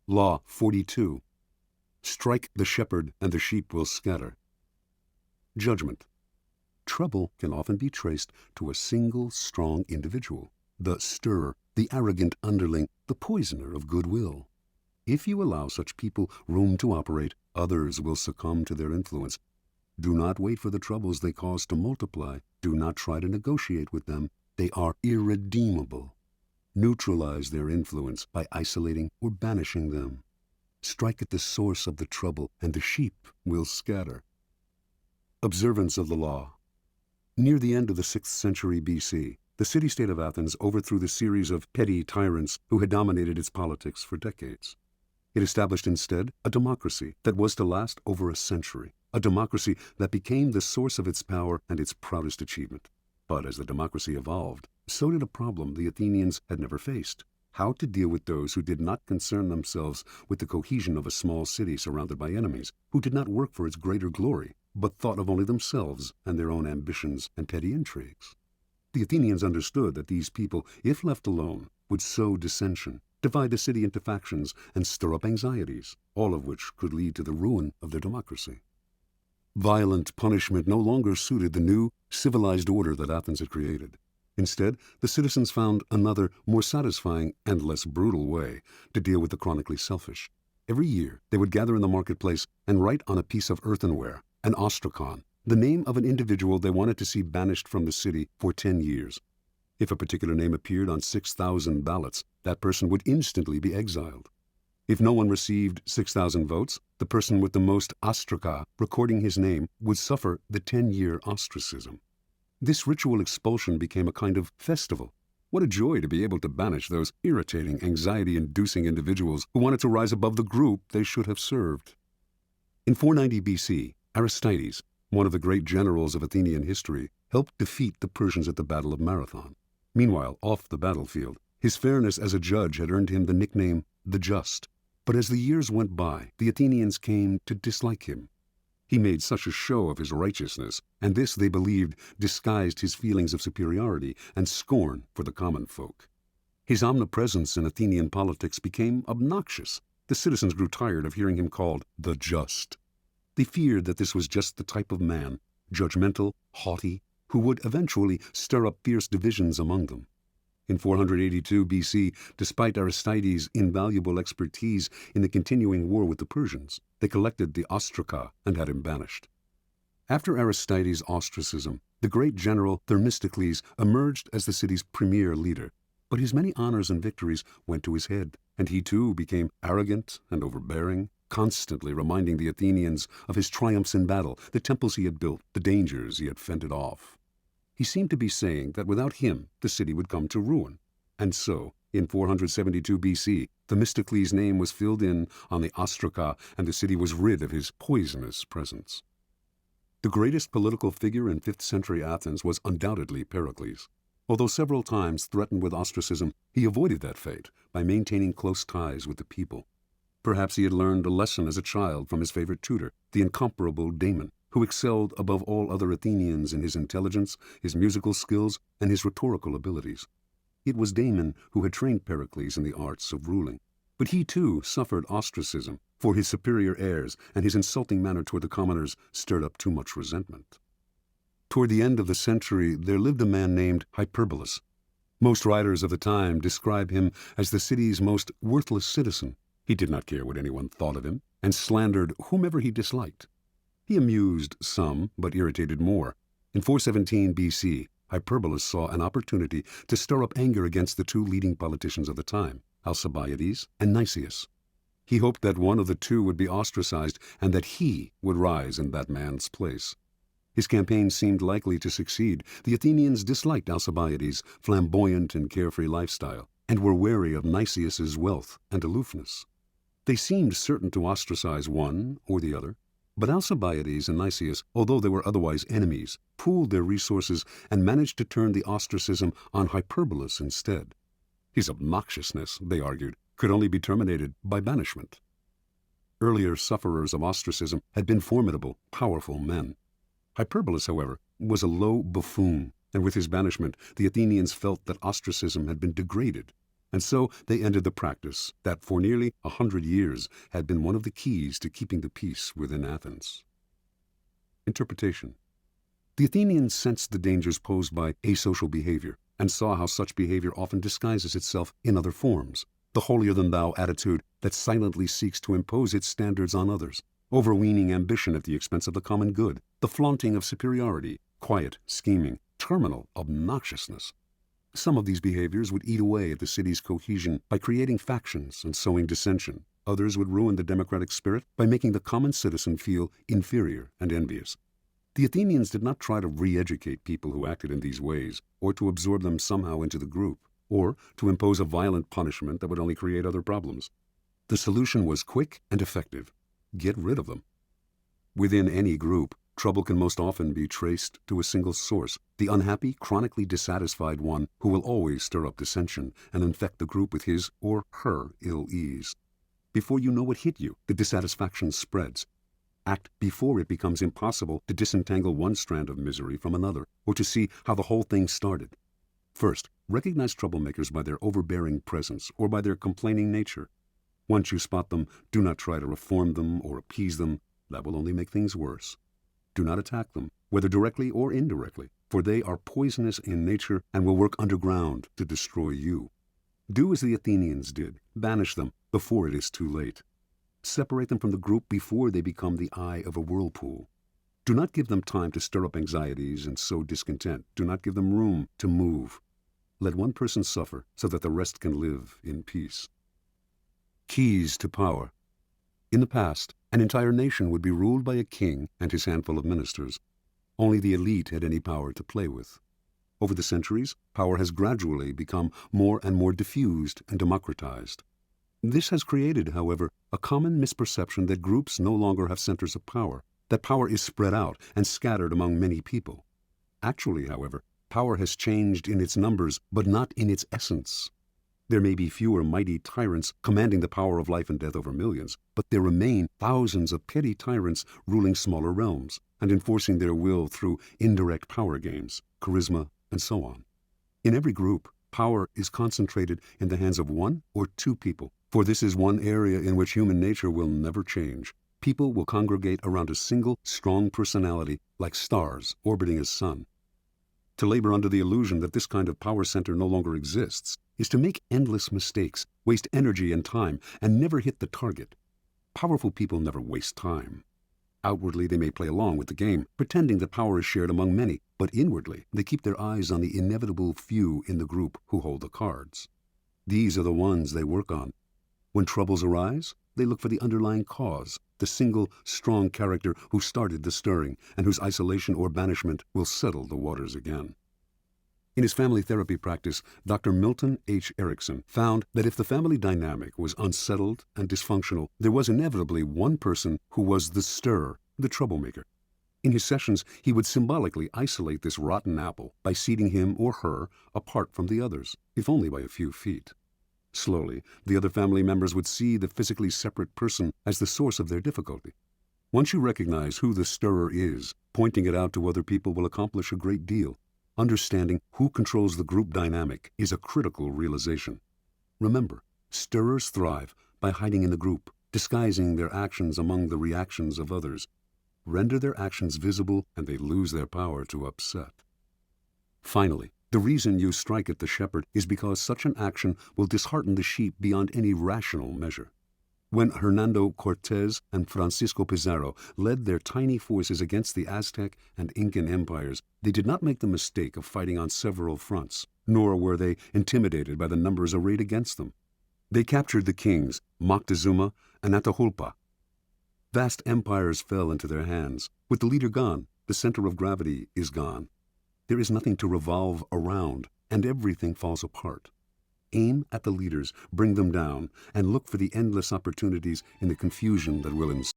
Law 42. Strike the shepherd and the sheep will scatter. Judgment. Trouble can often be traced to a single strong individual, the stirrer, the arrogant underling, the poisoner of goodwill. If you allow such people room to operate, others will succumb to their influence. Do not wait for the troubles they cause to multiply. Do not try to negotiate with them. They are irredeemable. Neutralize their influence by isolating or banishing them. Strike at the source of the trouble, and the sheep will scatter. Observance of the law. Near the end of the 6th century BC, the city-state of Athens overthrew the series of petty tyrants who had dominated its politics for decades. It established instead a democracy that was to last over a century, a democracy that became the source of its power and its proudest achievement. But as the democracy evolved, so did a problem the Athenians had never faced: how to deal with those who did not concern themselves with the cohesion of a small city surrounded by enemies, who did not work for its greater glory, but thought of only themselves and their own ambitions and petty intrigues. The Athenians understood that these people, if left alone, would sow dissension, divide the city into factions, and stir up anxieties, all of which could lead to the ruin of their democracy. Violent punishment no longer suited the new, civilized order that Athens had created. Instead, the citizens found another, more satisfying and less brutal way to deal with the chronically selfish. Every year, they would gather in the marketplace and write on a piece of earthenware, an ostrakon, the name of an individual they wanted to see banished from the city for 10 years. If a particular name appeared on 6,000 ballots, that person would instantly be exiled. If no one received 6,000 votes, the person with the most ostraka recording his name would suffer the 10-year ostracism. This ritual expulsion became a kind of festival. What a joy to be able to banish those irritating, anxiety-inducing individuals who wanted to rise above the group they should have served. In 490 BC, Aristides, one of the great generals of Athenian history, helped defeat the Persians at the Battle of Marathon. Meanwhile, off the battlefield, his fairness as a judge had earned him the nickname the Just. But as the years went by, the Athenians came to dislike him. He made such a show of his righteousness, and this, they believed, disguised his feelings of superiority and scorn for the common folk. His omnipresence in Athenian politics became obnoxious. The citizens grew tired of hearing him called the Just. They feared that this was just the type of man, judgmental, haughty, who would eventually stir up fierce divisions among them. In 482 BC, despite Aristides' invaluable expertise in the continuing war with the Persians, they collected the ostraka and had him banished. After Aristides' ostracism, the great general Themistocles emerged as the city's premier leader, but his many honors and victories went to his head, and he too became arrogant and overbearing, constantly reminding the Athenians of his triumphs in battle, the temples he had built, the dangers he had fended off. He seemed to be saying that without him, the city would come to ruin. And so, in 472 BC, Themistocles' name was filled in on the ostraka, and the city was rid of his poisonous presence. The greatest political figure in 5th century Athens was undoubtedly Pericles. Although several times threatened with ostracism, he avoided that fate by maintaining close ties with the people. Perhaps he had learned a lesson as a child from his favorite tutor, the incomparable Damon, who excelled above all other Athenians in his intelligence, his musical skills, and his rhetorical abilities. It was Damon who had trained Pericles in the arts of ruling. But he too suffered ostracism, for his superior airs and his insulting manner toward the commoners stirred up too much resentment. Toward the end of the century, there lived a man named Hyperbolus. Most writers of the time describe him as the city's most worthless citizen. He did not care what anyone thought of him, and slandered whomever he disliked. He amused some, but irritated more. In 417 BC, Hyperbolus saw an opportunity to stir up anger against the two leading politicians of the time, Alcibiades and Nicias. He hoped that one of the two would be ostracized and that he would rise in that man's place. His campaign seemed likely to succeed. The Athenians disliked Alcibiades' flamboyant and carefree lifestyle, and were wary of Nicias's wealth and aloofness. They seemed certain to ostracize one or the other. But Alcibiades and Nicias, although they were otherwise enemies, pooled their resources and managed to turn the ostracism on Hyperbolus instead. His obnoxiousness, they argued, could only be terminated by banishment. Earlier sufferers of ostracism had been formidable, powerful men. Hyperbolus, however, was a low buffoon, and with his banishment, the Athenians felt that ostracism had been degraded. And so they ended the practice that for nearly 100 years had been one of the keys to keeping the peace within Athens. Interpretation. The Athenians sensed the dangers posed by asocial behavior and saw how such behavior often disguises itself in other forms. The holier-than-thou attitude that silently seeks to impose its standards on others, overweening ambition at the expense of the common good, the flaunting of superiority, quiet, scheming, terminal obnoxiousness. Some of these behaviors would eat away at the city's cohesion by creating factions and sowing dissension. Others would ruin the democratic spirit by making the common citizen feel inferior and envious. The Athenians did not try to re-educate people who acted in these ways, or to absorb them somehow into the group, or to impose a violent punishment that would only create other problems. The solution was quick and effective. Get rid of them. Within any group, trouble can most often be traced to a single source, the unhappy, chronically dissatisfied one who will always stir up dissension and infect the group with his or her ill ease. Before you know what hit you, the dissatisfaction spreads. Act before it becomes impossible to disentangle one strand of misery from another, or to see how the whole thing started. First, recognize troublemakers by their overbearing presence or by their complaining nature. Once you spot them, do not try to reform them or appease them. That will only make things worse. Do not attack them, whether directly or indirectly, for they are poisonous in nature and will work underground to destroy you. Do as the Athenians did. Banish them before it is too late. Separate them from the group before they become the eye of a whirlpool. Do not give them time to stir up anxieties and sow discontent. Do not give them room to move. Let one person suffer so that the rest can live in peace. Keys to power. In the past, an entire nation would be ruled by a king and his handful of ministers. Only the elite had any power to play with. Over the centuries, power has gradually become more and more diffused and democratized. This has created, however, a common misperception that groups no longer have centers of power, that power is spread out and scattered among many people. Actually, however, power has changed in its numbers, but not in its essence. There may be fewer mighty tyrants commanding the power of life and death over millions, but there remain thousands of petty tyrants ruling smaller realms and enforcing their will through indirect power games, charisma, and so on. In every group, power is concentrated in the hands of one or two people, for this is one area in which human nature will never change. People will congregate around a single, strong personality like stars orbiting a sun. To labor under the illusion that this kind of power center no longer exists is to make endless mistakes, waste energy and time, and never hit the target. Powerful people never waste time. Outwardly, they may play along with the game, pretending that power is shared among many, but inwardly, they keep their eyes on the inevitable few in the group who hold the cards. These are the ones they work on. When troubles arise, they look for the underlying cause, the single, strong character who started the stirring and whose isolation or banishment will settle the waters again. In his family therapy practice, Dr. Milton H. Erickson found that if the family dynamic was unsettled and dysfunctional, there was inevitably one person who was the stirrer, the troublemaker. In his sessions, he would symbolically isolate this rotten apple by seating him or her apart from the others, if only by a few feet. Slowly, the other family members would see the physically separate person as the source of their difficulty. Once you recognize who the stirrer is, pointing it out to other people will accomplish a great deal. Understanding who controls the group dynamic is a critical realization. Remember, stirrers thrive by hiding in the group, disguising their actions among the reactions of others. Render their actions visible and they lose their power to upset. Finally, the reason you strike at the shepherd is because such an action will dishearten the sheep beyond any rational measure. When Hernando Cortés and Francisco Pizarro led their tiny forces against the Aztec and Incan empires, they did not make the mistake of fighting on several fronts, nor were they intimidated by the numbers arrayed against them. They captured the kings, Moctezuma and Atahualpa. Vast empires fell into their hands. With the leader gone, the center of gravity is gone. There is nothing to revolve around, and everything falls apart. Aim at the leaders, bring them down, and look for the endless opportunities in the confusion that will ensue.